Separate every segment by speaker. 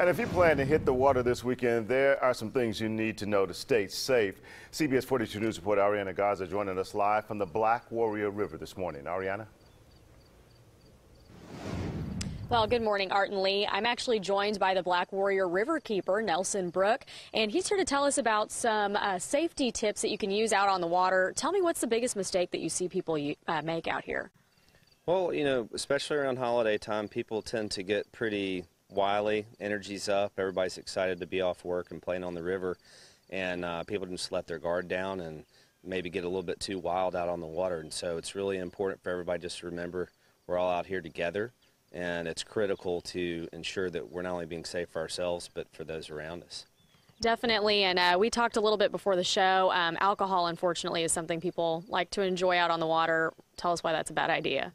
Speaker 1: And if you plan to hit the water this weekend, there are some things you need to know to stay safe. CBS 42 News reporter Ariana Garza joining us live from the Black Warrior River this morning. Ariana?
Speaker 2: Well, good morning, Art and Lee. I'm actually joined by the Black Warrior Riverkeeper, Nelson Brook, and he's here to tell us about some safety tips that you can use out on the water. Tell me, what's the biggest mistake that you see people make out here?
Speaker 3: Well, especially around holiday time, people tend to get pretty wily, energy's up, everybody's excited to be off work and playing on the river, and people just let their guard down and maybe get a little bit too wild out on the water. And so it's really important for everybody just to remember we're all out here together, and it's critical to ensure that we're not only being safe for ourselves but for those around us.
Speaker 2: Definitely, and we talked a little bit before the show. Alcohol, unfortunately, is something people like to enjoy out on the water. Tell us why that's a bad idea.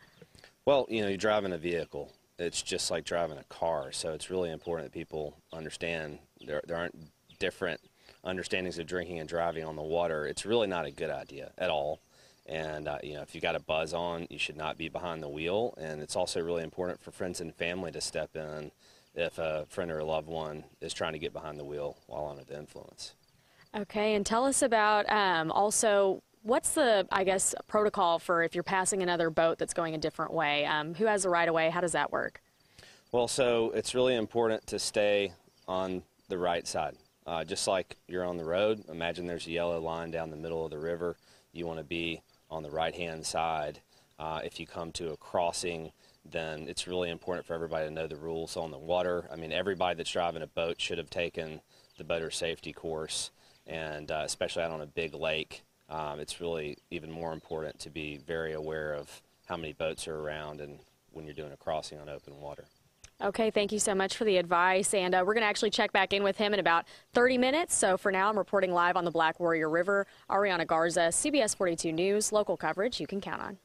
Speaker 3: Well, you're driving a vehicle. It's just like driving a car, so it's really important that people understand there aren't different understandings of drinking and driving on the water. It's really not a good idea at all. And, if you got a buzz on, you should not be behind the wheel. And it's also really important for friends and family to step in if a friend or a loved one is trying to get behind the wheel while under the influence.
Speaker 2: Okay, and tell us about also what's the, protocol for if you're passing another boat that's going a different way? Who has the right of way? How does that work?
Speaker 3: Well, so it's really important to stay on the right side. Just like you're on the road, imagine there's a yellow line down the middle of the river. You want to be on the right-hand side. If you come to a crossing, then it's really important for everybody to know the rules on the water. I mean, everybody that's driving a boat should have taken the boater safety course, and especially out on a big lake. It's really even more important to be very aware of how many boats are around and when you're doing a crossing on open water.
Speaker 2: Okay, thank you so much for the advice, and we're going to actually check back in with him in about 30 minutes. So for now, I'm reporting live on the Black Warrior River. Ariana Garza, CBS 42 News, local coverage you can count on.